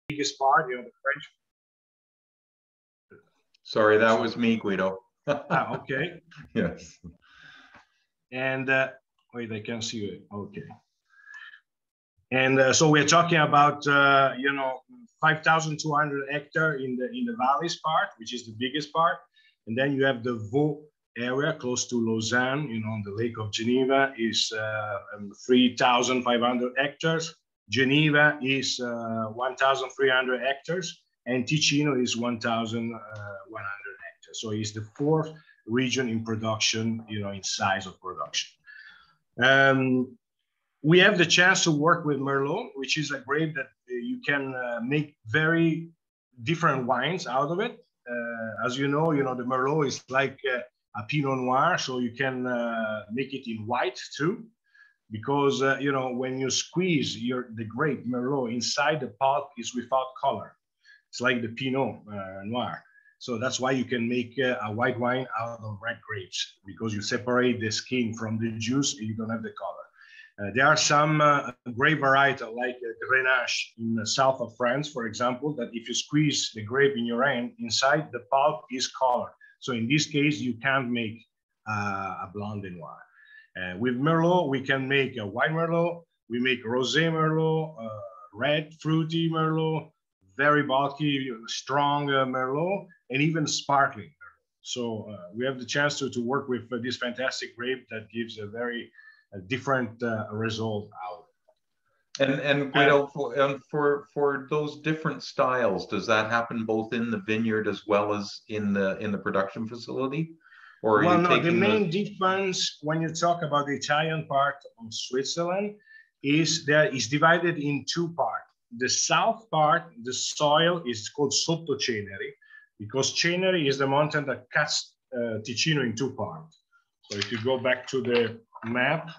biggest part, the French. Sorry, that was me, Guido. Okay. Yes. And wait, I can see it. Okay. And so we're talking about 5,200 hectares in the valleys part, which is the biggest part, and then you have the Vaud area close to Lausanne, on the Lake of Geneva is 3,500 hectares. Geneva is 1,300 hectares, and Ticino is 1,100 hectares. So it's the fourth region in production, in size of production. We have the chance to work with Merlot, which is a grape that you can make very different wines out of it. As you know, the Merlot is like a Pinot Noir, so you can make it in white too, because when you squeeze the grape Merlot inside the pulp is without color. It's like the Pinot Noir. So that's why you can make a white wine out of red grapes, because you separate the skin from the juice and you don't have the color. There are some grape varieties like Grenache in the south of France, for example, that if you squeeze the grape in your hand, inside the pulp is color. So in this case, you can't make a blonde noir. With Merlot, we can make a white Merlot, we make rosé Merlot, red fruity Merlot, very bulky, strong Merlot, and even sparkling Merlot. So we have the chance to work with this fantastic grape that gives a very different result out. And Guido, for those different styles, does that happen both in the vineyard as well as in the production facility? Or well, no, the main difference when you talk about the Italian part of Switzerland is that it's divided in two parts. The south part, the soil is called Sottoceneri, because Ceneri is the mountain that cuts Ticino in two parts. So if you go back to the map,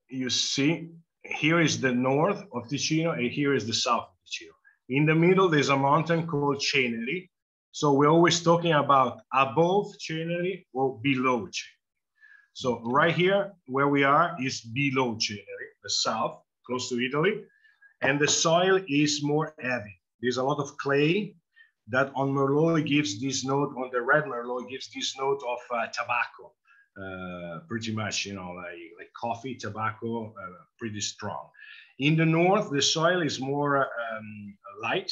you see here is the north of Ticino and here is the south of Ticino. In the middle, there's a mountain called Ceneri. So we're always talking about above Ceneri or below Ceneri. So right here, where we are is below Ceneri, the south, close to Italy. And the soil is more heavy. There's a lot of clay that on Merlot gives this note, on the red Merlot gives this note of tobacco. Pretty much, like coffee, tobacco, pretty strong. In the north, the soil is more light,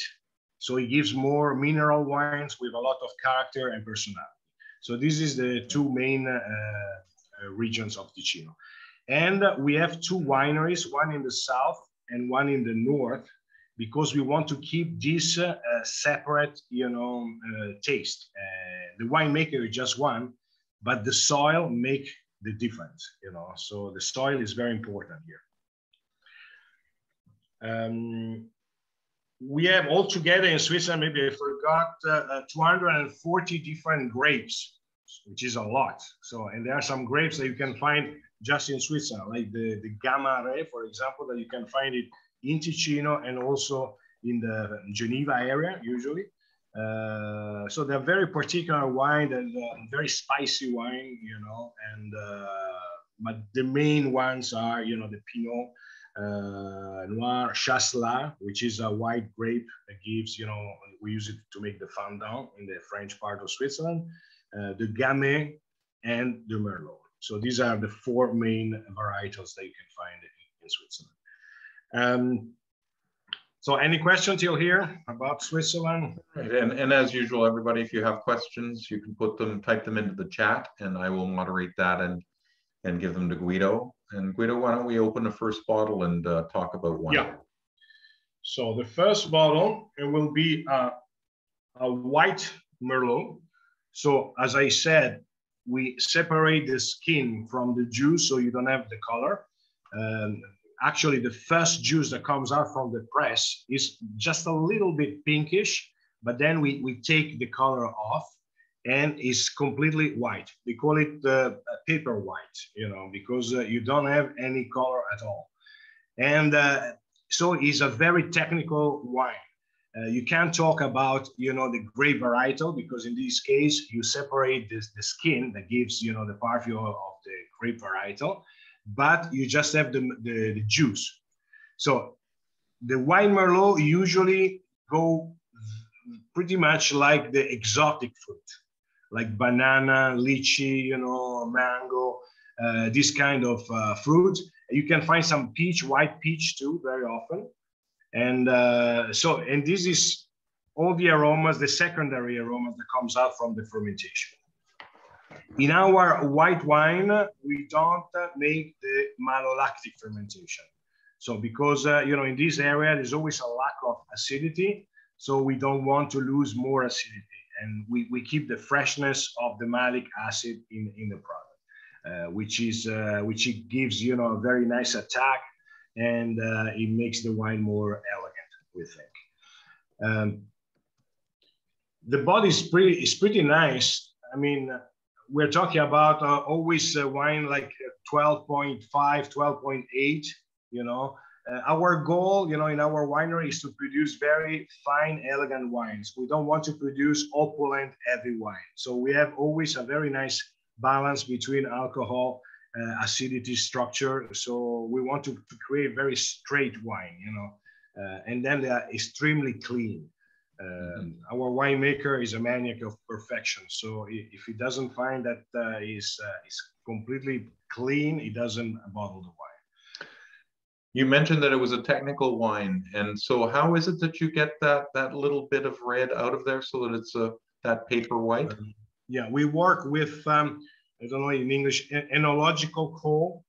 so it gives more mineral wines with a lot of character and personality. So this is the two main regions of Ticino. And we have two wineries, one in the south and one in the north, because we want to keep this separate, taste. The winemaker is just one, but the soil make the difference, so the soil is very important here. We have altogether in Switzerland, maybe I forgot, 240 different grapes, which is a lot. So, and there are some grapes that you can find just in Switzerland, like the Gamay, for example, that you can find it in Ticino and also in the Geneva area, usually. So they're very particular wine and very spicy wine, but the main ones are, the Pinot Noir Chasselas, which is a white grape that gives, we use it to make the fondant in the French part of Switzerland, the Gamay and the Merlot. So these are the four main varietals that you can find in Switzerland. So any questions till here about Switzerland? Right. And as usual, everybody, if you have questions, you can type them into the chat, and I will moderate that and give them to Guido. And Guido, why don't we open the first bottle and talk about wine? Yeah. So the first bottle, it will be a white Merlot. So as I said, we separate the skin from the juice so you don't have the color. Actually, the first juice that comes out from the press is just a little bit pinkish, but then we take the color off and it's completely white. We call it paper white, because you don't have any color at all. And so it's a very technical wine. You can't talk about, the grape varietal, because in this case, you separate the skin that gives, the parfum of the grape varietal, but you just have the juice. So the wine Merlot usually go pretty much like the exotic fruit, like banana, lychee, you know, mango, this kind of fruit. You can find some peach, white peach too, very often. And and this is all the aromas, the secondary aromas that comes out from the fermentation. In our white wine, we don't make the malolactic fermentation. So because, you know, in this area, there's always a lack of acidity. So we don't want to lose more acidity. And we keep the freshness of the malic acid in the product, which it gives, you know, a very nice attack, and it makes the wine more elegant, we think. The body is pretty nice. I mean, we're talking about always wine like 12.5, 12.8, you know. Our goal, you know, in our winery is to produce very fine, elegant wines. We don't want to produce opulent, heavy wine. So we have always a very nice balance between alcohol, acidity, structure. So we want to create very straight wine, you know, and then they are extremely clean. Our winemaker is a maniac of perfection. So if he doesn't find that is completely clean, he doesn't bottle the wine. You mentioned that it was a technical wine, and so how is it that you get that little bit of red out of there so that it's that paper white? Yeah, we work with I don't know in English, enological coal.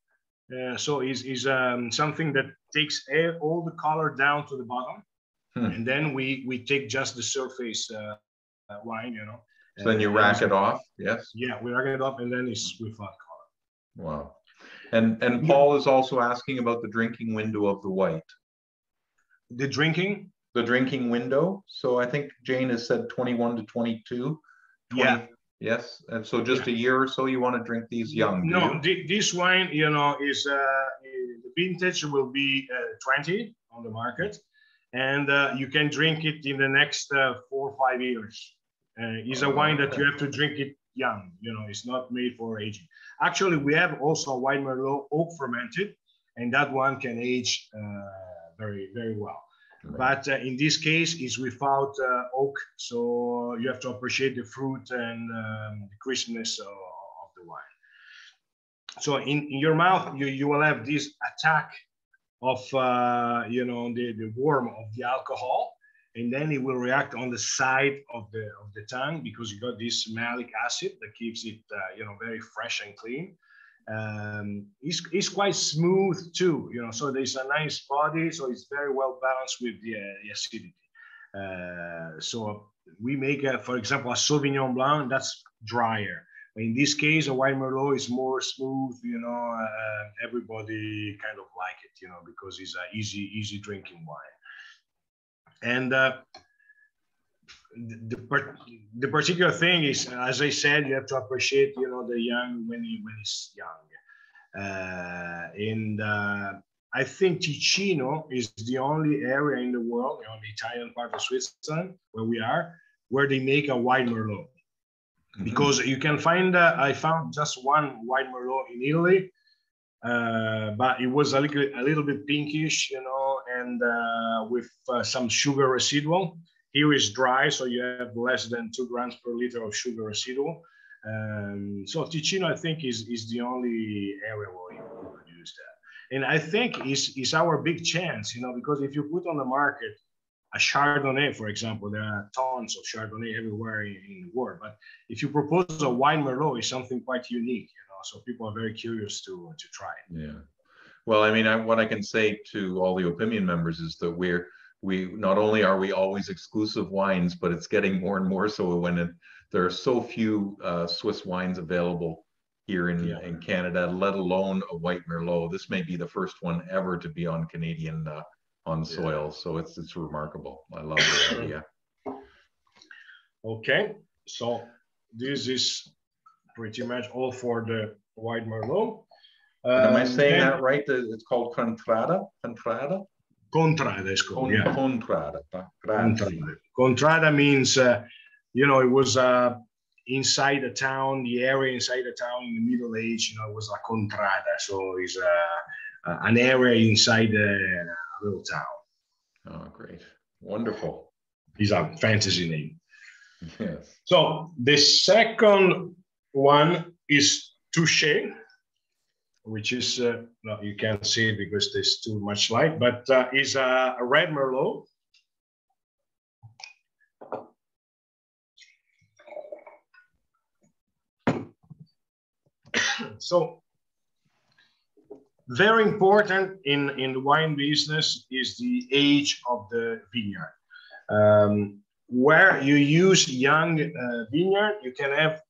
So is something that takes all the color down to the bottom, and then we take just the surface wine, you know. So then you rack it off, yes? Yeah, we rack it off, and then it's without color. Wow. And Paul is also asking about the drinking window of the white. The drinking? The drinking window. So I think Jane has said 21 to 22. 20, yeah. Yes. And so just a year or so you want to drink these young, no, this wine, you know, is the vintage will be 20 on the market. And you can drink it in the next 4 or 5 years. It's a wine that you have to drink it young, you know, it's not made for aging. Actually, we have also a white Merlot oak fermented, and that one can age very, very well. Right. But in this case, it's without oak, so you have to appreciate the fruit and the crispness of the wine. So in your mouth, you will have this attack of, you know, the warmth of the alcohol, and then it will react on the side of the tongue because you got this malic acid that keeps it, you know, very fresh and clean. It's quite smooth too, you know, so there's a nice body, so it's very well balanced with the acidity. So we make, for example, a Sauvignon Blanc that's drier. In this case, a white Merlot is more smooth, you know, everybody kind of like it, you know, because it's an easy drinking wine. And the particular thing is, as I said, you have to appreciate, you know, the young when he's young. And I think Ticino is the only area in the world, you know, the Italian part of Switzerland, where we are, where they make a white Merlot. Because you can find, I found just one white Merlot in Italy, but it was a little bit pinkish, you know, and with some sugar residual. Here is dry, so you have less than 2 grams per liter of sugar residual. So Ticino, I think, is the only area where you produce that. And I think it's our big chance, you know, because if you put on the market a Chardonnay, for example, there are tons of Chardonnay everywhere in the world. But if you propose a white Merlot, it's something quite unique, you know, so people are very curious to try it. Yeah. Well, I mean, what I can say to all the opinion members is that we not only are we always exclusive wines, but it's getting more and more so when there are so few Swiss wines available here in Canada, let alone a white Merlot. This may be the first one ever to be on Canadian on soil, so it's remarkable. I love the idea. Okay, so this is pretty much all for the white Merlot. Am I saying that right? It's called Contrada? Contrada? Contrada is called, yeah. Contrada. Contrada means, you know, it was inside the town, the area inside the town in the Middle Age, you know, it was a contrada. So it's an area inside the little town. Oh, great. Wonderful. These are fantasy names. Yes. So the second one is Touché, which is, no, you can't see it because there's too much light, but is a red Merlot. So very important in the wine business is the age of the vineyard. Where you use young vineyard, you can have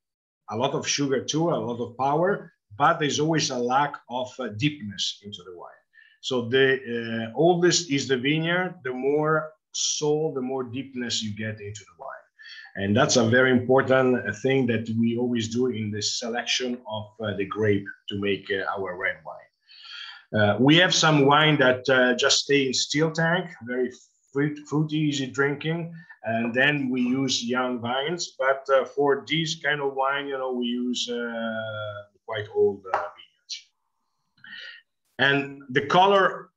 a lot of sugar too, a lot of power, but there's always a lack of deepness into the wine. So the oldest is the vineyard, the more soul, the more deepness you get into the wine. And that's a very important thing that we always do in the selection of the grape to make our red wine. We have some wine that just stay in steel tank, very fruity, easy drinking, and then we use young vines. But for this kind of wine, you know, we use quite old vineyards. And the color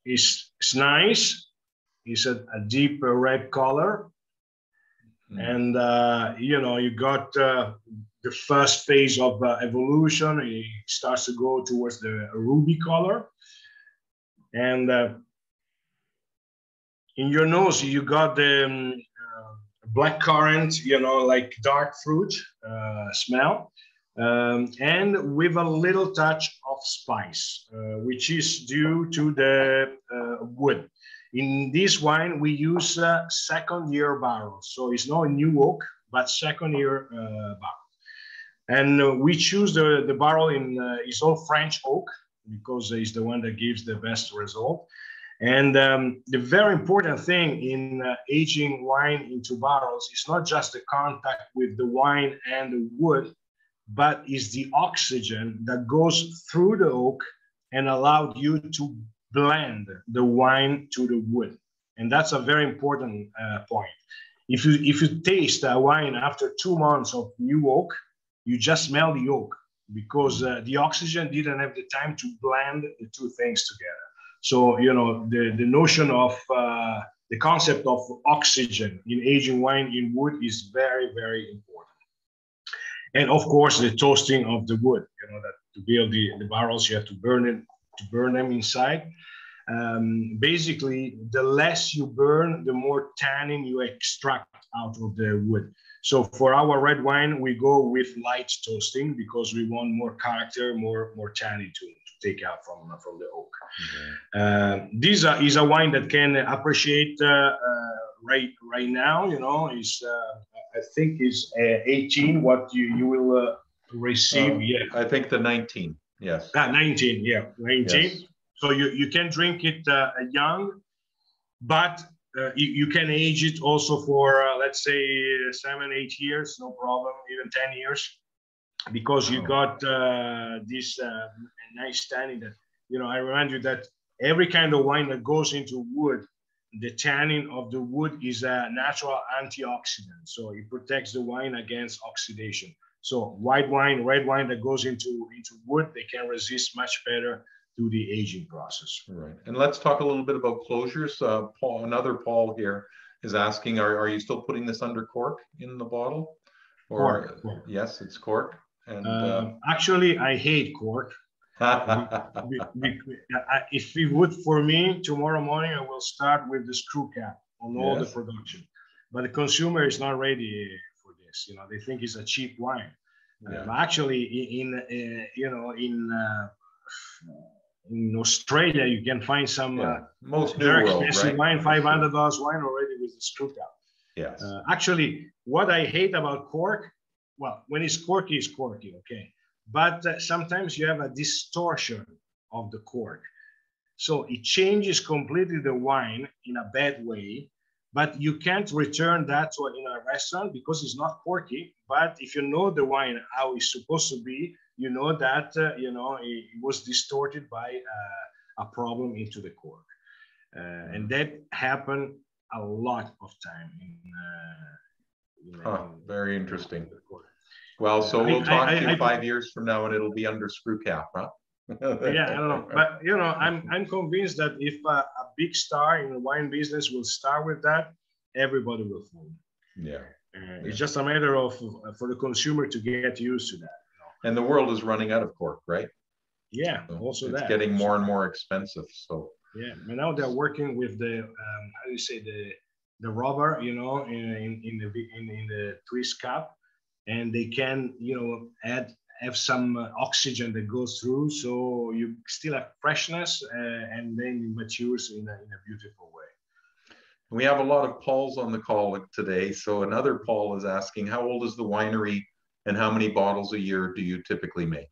is nice. It's a deep red color. And, you know, you got the first phase of evolution. It starts to go towards the ruby color. And in your nose, you got the black currant, you know, like dark fruit smell. And with a little touch of spice, which is due to the wood. In this wine, we use second-year barrels. So it's not a new oak, but second-year barrel. And we choose the barrel in, it's all French oak, because it's the one that gives the best result. And the very important thing in aging wine into barrels is not just the contact with the wine and the wood, but is the oxygen that goes through the oak and allowed you to blend the wine to the wood. And that's a very important point. If you taste a wine after 2 months of new oak, you just smell the oak because the oxygen didn't have the time to blend the two things together. So, you know, the notion of the concept of oxygen in aging wine in wood is very, very important. And of course, the toasting of the wood, you know, that to build the barrels, you have to burn them inside. Basically, the less you burn, the more tannin you extract out of the wood. So for our red wine, we go with light toasting because we want more character, more tannin to take out from the oak. This is a wine that can appreciate right now. You know, is I think is 18. What you will receive? Yeah, I think the 19. Yes. 19. Yeah, 19. Yes. So you can drink it young, but you can age it also for, let's say, 7, 8 years, no problem, even 10 years, because you got this nice tannin that, you know, I remind you that every kind of wine that goes into wood, the tannin of the wood is a natural antioxidant. So it protects the wine against oxidation. So white wine, red wine that goes into wood, they can resist much better to the aging process. Right. And let's talk a little bit about closures. Paul here is asking, are you still putting this under cork in the bottle? Or cork. Yes, it's cork. And actually, I hate cork. If it would for me, tomorrow morning, I will start with the screw cap on all the production. But the consumer is not ready for this. You know, they think it's a cheap wine. But actually, in Australia, you can find some most very new world, expensive right? wine, $500 wine already with the screw cap. Yes. Actually, what I hate about cork, well, when it's corky, okay. But sometimes you have a distortion of the cork. So it changes completely the wine in a bad way, but you can't return that in a restaurant because it's not corky. But if you know the wine, how it's supposed to be, you know that, it was distorted by a problem into the cork. And that happened a lot of time. Very interesting. Well, so we'll talk to you 5 years from now and it'll be under screw cap, huh? Yeah, I don't know, but you know, I'm convinced that if a big star in the wine business will start with that, everybody will follow. Yeah. It's just a matter of for the consumer to get used to that. You know? And the world is running out of cork, right? Yeah, So also it's that. getting more and more expensive. So yeah, but now they're working with the how do you say the rubber, you know, in the twist cup, and they can, you know, have some oxygen that goes through, so you still have freshness, and then it matures in a beautiful way. we have a lot of Pauls on the call today. So another Paul is asking, how old is the winery and how many bottles a year do you typically make?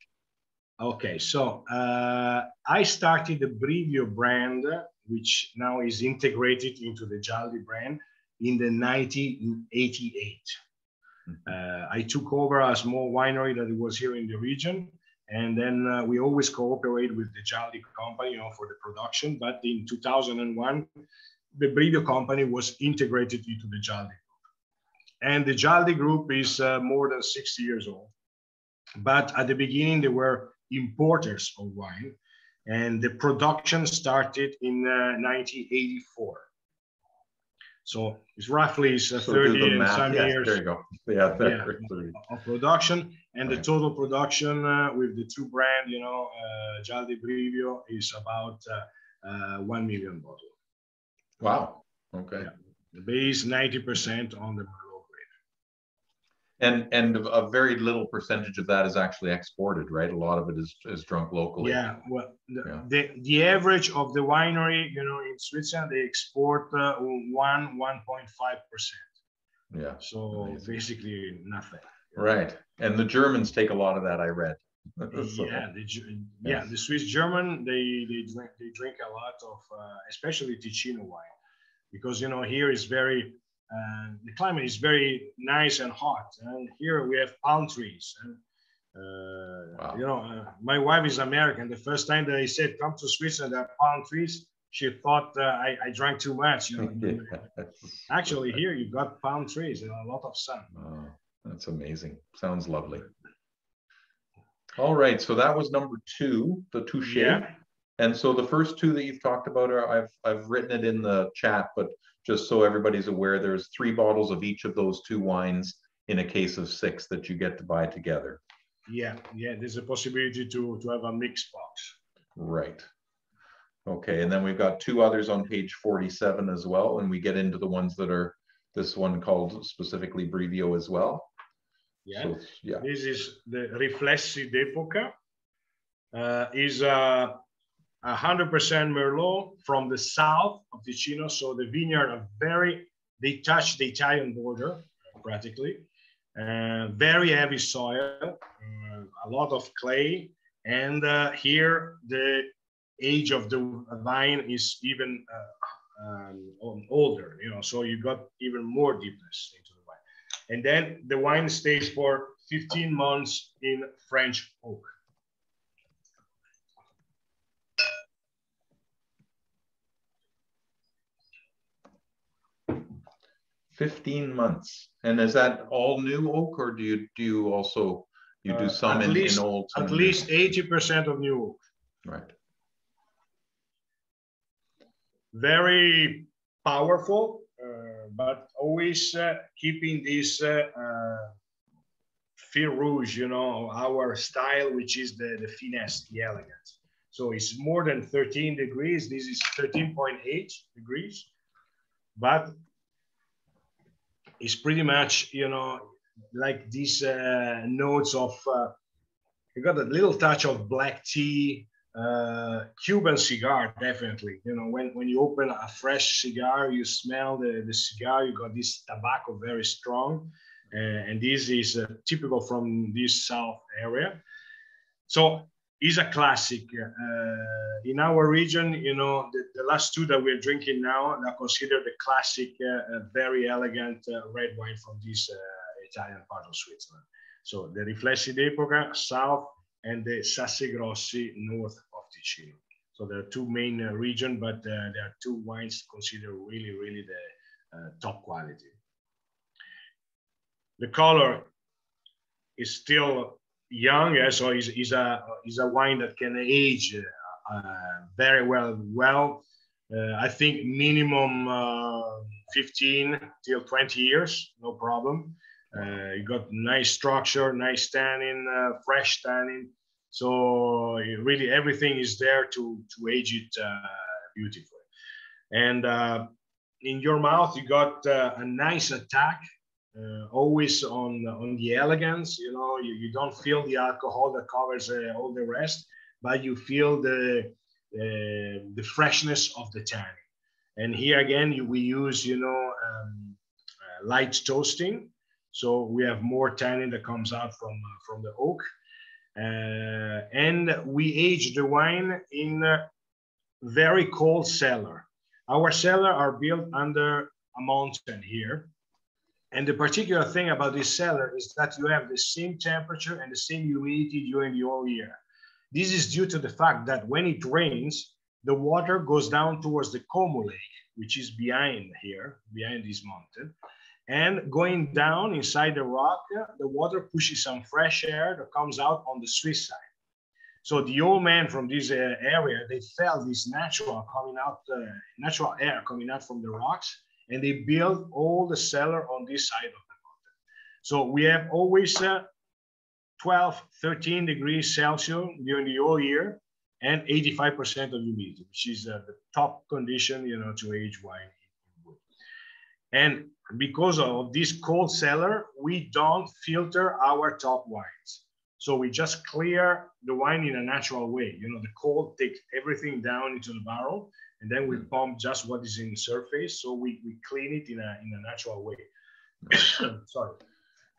Okay, so I started the Brivio brand, which now is integrated into the Gialdi brand in the 1988. I took over a small winery that was here in the region, and then we always cooperate with the Gialdi company, you know, for the production. But in 2001, the Brivio company was integrated into the Gialdi group, and the Gialdi group is more than 60 years old. But at the beginning, they were importers of wine, and the production started in 1984. So it's roughly 30 and some years. There you go. Yeah, 30. Of production, and right. The total production with the two brands, you know, Gialdi Brivio, is about 1 million bottles. Wow. Okay. Yeah. The base 90% on the Merlot grade. And a very little percentage of that is actually exported, right? A lot of it is drunk locally. Yeah. Well, the average of the winery, you know, in Switzerland, they export 1.5%. Yeah. So amazing. basically nothing. Right. And the Germans take a lot of that, I read. So, the Swiss German, they drink a lot of especially Ticino wine, because you know here is very the climate is very nice and hot, and here we have palm trees. And, wow. You know, my wife is American. The first time that I said come to Switzerland, there are palm trees, she thought I drank too much. You know, actually here you got palm trees and a lot of sun. Oh, that's amazing. Sounds lovely. All right, so that was number 2, the Touché. Yeah. And so the first 2 that you've talked about are I've written it in the chat, but just so everybody's aware, there's 3 bottles of each of those 2 wines in a case of 6 that you get to buy together. Yeah, there's a possibility to have a mixed box. Right. Okay, and then we've got 2 others on page 47 as well, and we get into the ones that are this one called specifically Brivio as well. Yeah, so, yeah. This is the Riflessi d'Epoca. Is 100% Merlot from the south of Ticino. So the vineyard are they touch the Italian border practically. Very heavy soil, a lot of clay. And here the age of the vine is even older, you know, so you got even more deepness into the wine. And then the wine stays for 15 months in French oak. $15 months. And is that all new oak, or do you also do some in old? At least 80% of new oak. Right. Very powerful, but always keeping this fil rouge, you know, our style, which is the finesse, the elegance. So it's more than 13 degrees. This is 13.8 degrees, but it's pretty much, you know, like these notes of, you got a little touch of black tea, Cuban cigar, definitely. You know, when you open a fresh cigar, you smell the cigar, you got this tobacco very strong. And this is typical from this south area. So it's a classic. In our region, you know, the last 2 that we're drinking now are considered the classic, very elegant red wine from this Italian part of Switzerland. So the Riflessi d'Epoca, south, and the Sassi Grossi, north of Ticino. So there are 2 main regions, but there are 2 wines considered really, really the top quality. The color is still young, yeah, so is a wine that can age very well. I think minimum 15 till 20 years, no problem. You got nice structure, nice tannin, fresh tannin. So really everything is there to age it beautifully. And in your mouth, you got a nice attack, always on the elegance. You know, you don't feel the alcohol that covers all the rest, but you feel the freshness of the tannin. And here again, we use, you know, light toasting. So we have more tannin that comes out from the oak. And we age the wine in a very cold cellar. Our cellar are built under a mountain here. And the particular thing about this cellar is that you have the same temperature and the same humidity during the whole year. This is due to the fact that when it rains, the water goes down towards the Como Lake, which is behind here, behind this mountain. And going down inside the rock, the water pushes some fresh air that comes out on the Swiss side. So the old man from this area, they felt this natural natural air coming out from the rocks, and they built all the cellar on this side of the mountain. So we have always 12, 13 degrees Celsius during the whole year, and 85% of humidity, which is the top condition, you know, to age wine in wood. And because of this cold cellar, we don't filter our top wines. So we just clear the wine in a natural way. You know, the cold takes everything down into the barrel, and then we pump just what is in the surface. So we clean it in a natural way. Sorry.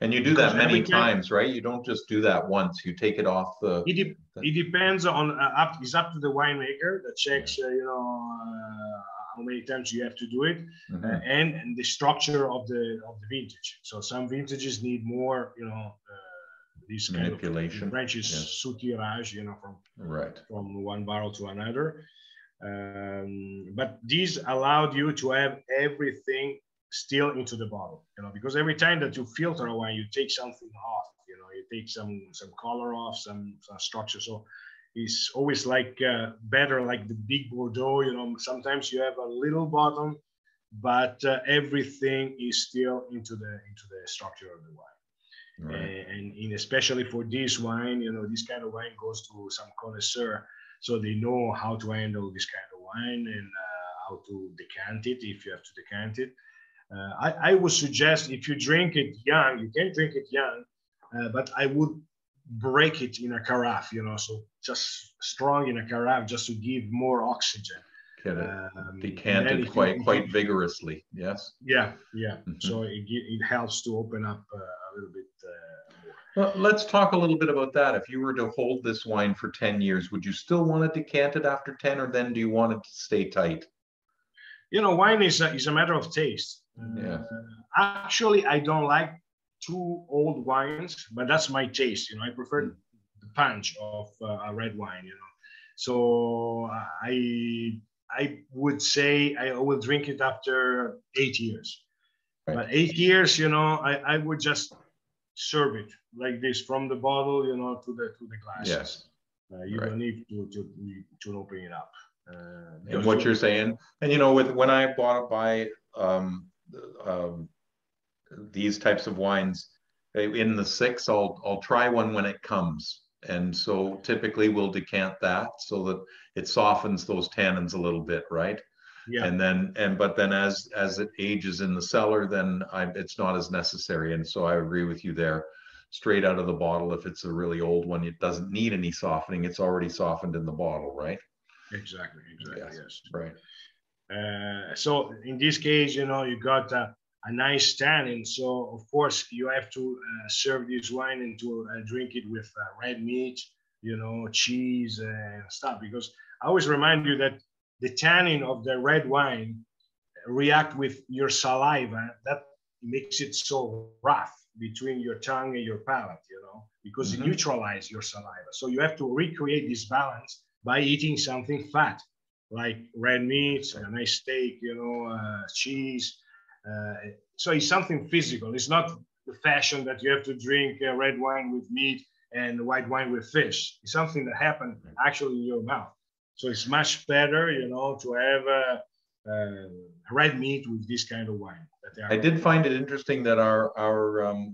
And you do that many times, right? You don't just do that once. You take it off the. It depends on. It's up to the winemaker that checks. You know, how many times you have to do it, and the structure of the vintage. So some vintages need more. You know. This Manipulation. Kind of French is soutirage, you know, from one barrel to another. But these allowed you to have everything still into the bottle, you know, because every time that you filter a wine, you take something off, you know, you take some color off, some structure. So it's always like better, like the big Bordeaux, you know, sometimes you have a little bottom, but everything is still into the structure of the wine. Right. And especially for this wine, you know, this kind of wine goes to some connoisseur, so they know how to handle this kind of wine and how to decant it if you have to decant it. I would suggest if you drink it young, you can drink it young, but I would break it in a carafe, you know, so just strong in a carafe just to give more oxygen. Get it decanted quite vigorously, yes? Yeah. So it helps to open up a little bit more. Well, let's talk a little bit about that. If you were to hold this wine for 10 years, would you still want to decant it after 10, or then do you want it to stay tight? You know, wine is a matter of taste. Yeah. Actually, I don't like too old wines, but that's my taste. You know, I prefer the punch of a red wine, you know. So I would say I will drink it after 8 years. Right. But 8 years, you know, I would just serve it like this from the bottle, you know, to the glasses. Yes. You don't need to open it up. And what you're saying, and you know, when I buy these types of wines in the 6, I'll try one when it comes. And so typically we'll decant that so that it softens those tannins a little bit, right? Yeah. But then as it ages in the cellar, then it's not as necessary. And so I agree with you there. Straight out of the bottle, if it's a really old one, it doesn't need any softening. It's already softened in the bottle, right? Exactly. Yes. Right. So in this case, you know, you got a nice tannin. So of course you have to serve this wine and to drink it with red meat, you know, cheese and stuff. Because I always remind you that the tannin of the red wine react with your saliva. That makes it so rough between your tongue and your palate, you know, because it neutralizes your saliva. So you have to recreate this balance by eating something fat, like red meat, a nice steak, you know, cheese. So it's something physical. It's not the fashion that you have to drink red wine with meat and white wine with fish. It's something that happened actually in your mouth. So it's much better, you know, to have red meat with this kind of wine. I did find it interesting that our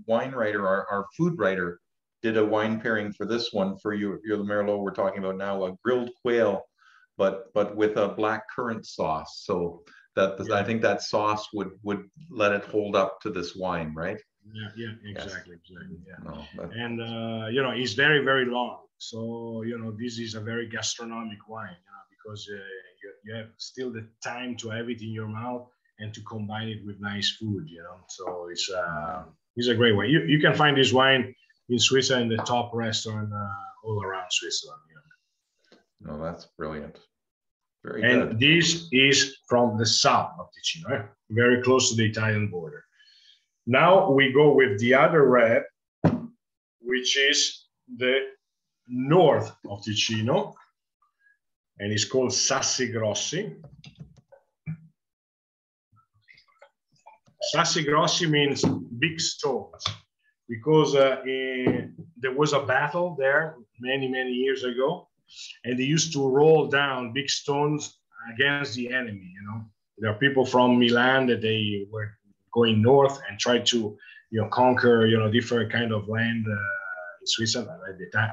wine writer, our food writer, did a wine pairing for this one for you. You're the Merlot we're talking about now, a grilled quail, but with a black currant sauce. So I think that sauce would let it hold up to this wine, right? Yeah, exactly. Yeah. No, and you know, it's very, very long. So you know, this is a very gastronomic wine, you know, because you have still the time to have it in your mouth and to combine it with nice food, you know. So it's a great wine. You can find this wine in Switzerland, in the top restaurant all around Switzerland. You know. No, that's brilliant. Very and good. This is from the south of Ticino, very close to the Italian border. Now we go with the other red, which is the north of Ticino, and it's called Sassi Grossi. Sassi Grossi means big stones, because there was a battle there many, many years ago, and they used to roll down big stones against the enemy, you know. There are people from Milan that they were going north and tried to, you know, conquer, you know, different kind of land in Switzerland.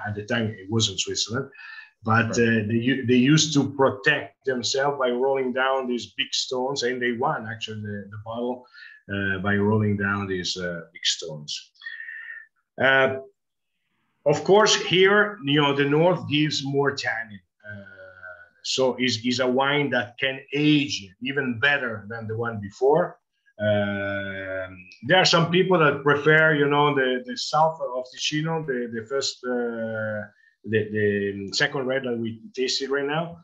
At the time, it wasn't Switzerland, but they used to protect themselves by rolling down these big stones, and they won actually the battle by rolling down these big stones. Of course, here, you know, the north gives more tannin. So is a wine that can age even better than the one before. There are some people that prefer, you know, the south of Ticino, the first, the second red that we tasted right now,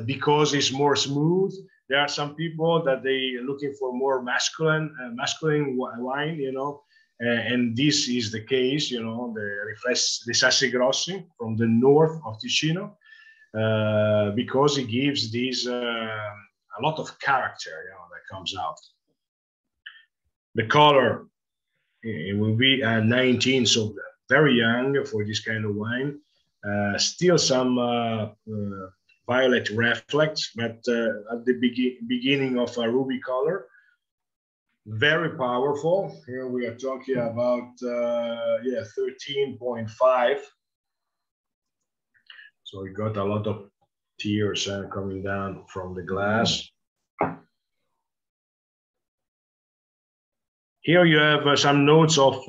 because it's more smooth. There are some people that they are looking for more masculine wine, you know, and this is the case, you know, the Sassi Grossi from the north of Ticino, because it gives this a lot of character, you know, that comes out. The color, it will be 19, so very young for this kind of wine. Still some violet reflex, but at the beginning of a ruby color. Very powerful. Here we are talking about 13.5. So we got a lot of tears coming down from the glass. Here you have some notes of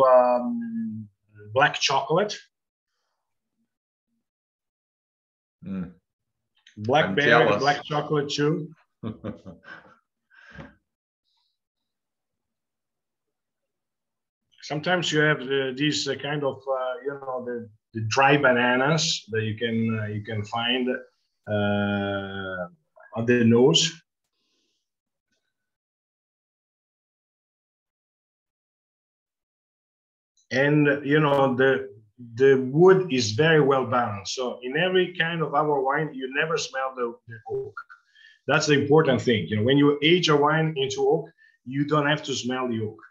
black chocolate. Blackberry, black chocolate too. Sometimes you have these kind of you know, the dry bananas that you can find on the nose. And you know, the wood is very well balanced. So in every kind of our wine, you never smell the oak. That's the important thing. You know, when you age a wine into oak, you don't have to smell the oak.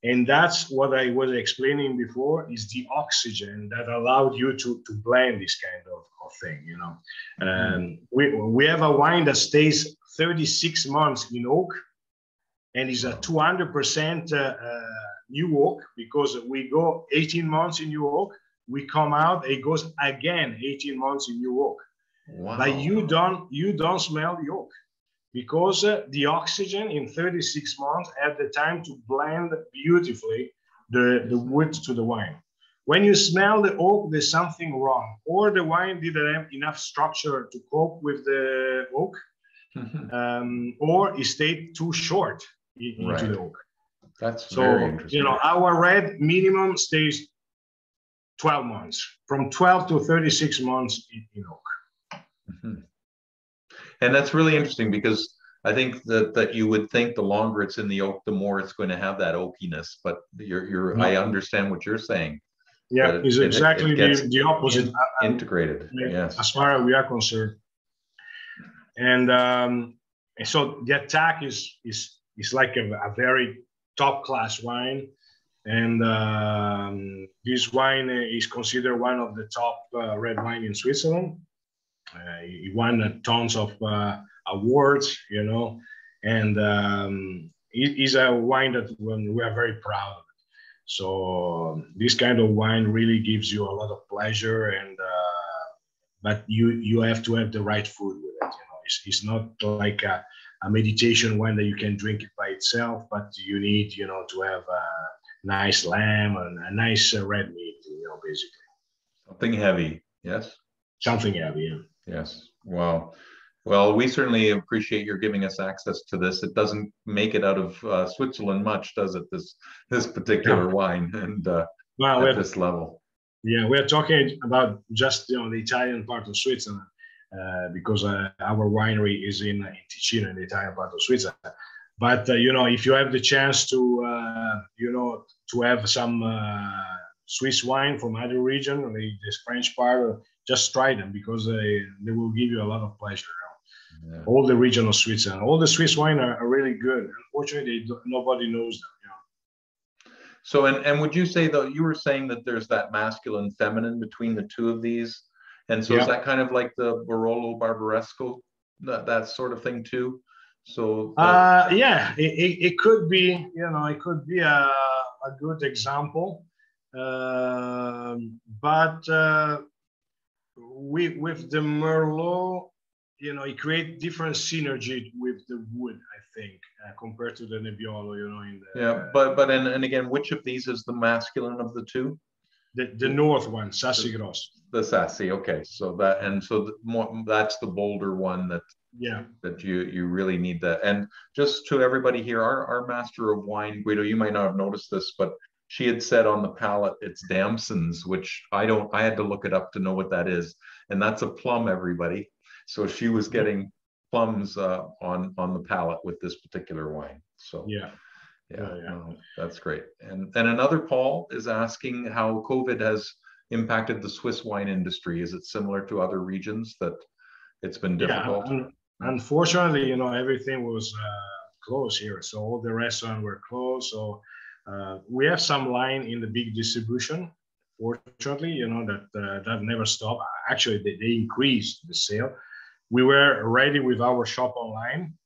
And that's what I was explaining before, is the oxygen that allowed you to blend this kind of thing, you know. We have a wine that stays 36 months in oak, and is a 200% new oak, because we go 18 months in new oak, we come out, it goes again 18 months in new oak. Wow. But you don't smell the oak, because the oxygen in 36 months had the time to blend beautifully the wood to the wine. When you smell the oak, there's something wrong, or the wine didn't have enough structure to cope with the oak, or it stayed too short into the oak. That's very interesting. You know, our red minimum stays 12 months, from 12 to 36 months in oak. And that's really interesting, because I think that you would think the longer it's in the oak, the more it's going to have that oakiness. But I understand what you're saying. Yeah, it's exactly the opposite. Integrated, yes. As far as we are concerned. And so the attack is like a very top class wine. And this wine is considered one of the top red wine in Switzerland. He won tons of awards, you know, and it is a wine that we are very proud of. So this kind of wine really gives you a lot of pleasure, and but you have to have the right food with it. You know, it's not like a meditation wine that you can drink it by itself, but you need, you know, to have a nice lamb and a nice red meat. You know, basically Something heavy, yes. something heavy. Yeah. Yes. Wow. Well, we certainly appreciate your giving us access to this. It doesn't make it out of Switzerland much, does it? This particular Yeah. wine, and Well, at this level. yeah, we're talking about just, you know, the Italian part of Switzerland, because our winery is in Ticino, in the Italian part of Switzerland. But you know, if you have the chance to you know, to have some Swiss wine from other region, this French part, just try them, because they will give you a lot of pleasure. Yeah. All the region of Switzerland, all the Swiss wine are really good. Unfortunately, nobody knows them. You know? So, and would you say, though, you were saying that there's that masculine, feminine between the two of these, and so is that kind of like the Barolo Barbaresco, that sort of thing too? So yeah, it could be, you know, it could be a good example, but with the Merlot, you know, it creates different synergy with the wood, I think, compared to the Nebbiolo, you know. Yeah, but and again, which of these is the masculine of the two? The north one, Sassy Gross. The Sassy, okay. So that, and so that's the bolder one that you really need that. And just to everybody here, our master of wine, Guido, you might not have noticed this, but she had said on the palate it's damsons, which I had to look it up to know what that is, and that's a plum, everybody. So she was getting plums on the palate with this particular wine. So yeah, no, that's great. And another Paul is asking how COVID has impacted the Swiss wine industry. Is it similar to other regions that it's been difficult? Yeah, unfortunately, you know, everything was closed here, so all the restaurants were closed. So we have some line in the big distribution. Fortunately, you know, that never stopped. Actually, they increased the sale. We were ready with our shop online.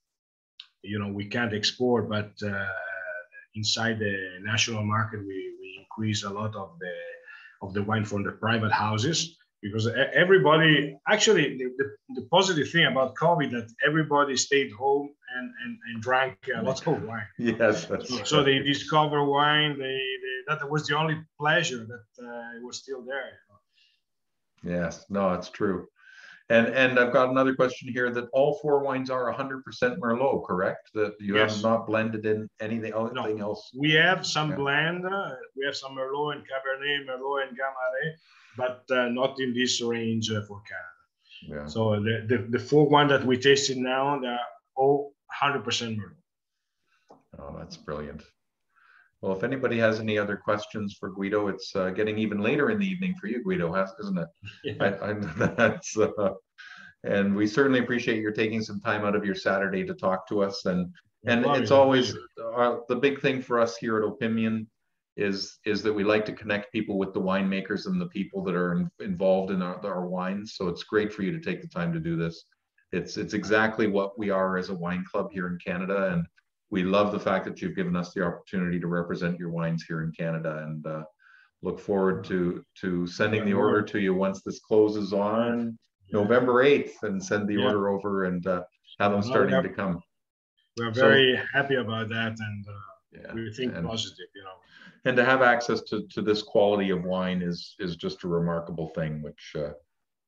You know, we can't export, but inside the national market, we increase a lot of the wine from the private houses, because everybody, actually, the positive thing about COVID, that everybody stayed home and drank a lot of wine. Yes. So they discover wine. That was the only pleasure that it was still there. You know? Yes, no, it's true. And I've got another question here, that all four wines are 100% Merlot, correct? That you have not blended in anything else? We have some blend. We have some Merlot and Cabernet, Merlot and Gamay, but not in this range for Canada. Yeah. So the four wine that we tasted now, they're all 100% Merlot. Oh, that's brilliant. Well, if anybody has any other questions for Guido, it's getting even later in the evening for you, Guido, isn't it? Yeah. And we certainly appreciate your taking some time out of your Saturday to talk to us. And it's always the big thing for us here at Opinion is that we like to connect people with the winemakers and the people that are involved in our wines. So it's great for you to take the time to do this. It's exactly what we are as a wine club here in Canada, and we love the fact that you've given us the opportunity to represent your wines here in Canada, and look forward to sending the order to you once this closes on November 8th, and send the order over and have them starting to come. We're very happy about that, and we think positive, you know. And to have access to this quality of wine is just a remarkable thing, which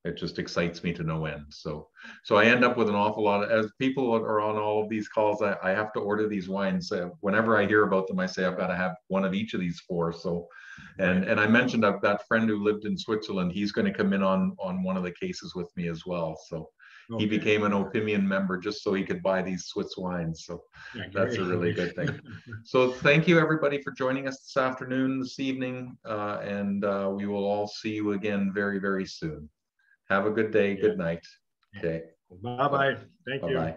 it just excites me to no end. So I end up with an awful lot of, as people are on all of these calls, I have to order these wines. Whenever I hear about them, I say I've got to have one of each of these four. So, and I mentioned I've that friend who lived in Switzerland. He's going to come in on one of the cases with me as well. So he became an Opinion member just so he could buy these Swiss wines. So that's a really good thing. So thank you everybody for joining us this afternoon, this evening, and we will all see you again very, very soon. Have a good day. Good night. Okay. Bye-bye. Thank you. Bye-bye.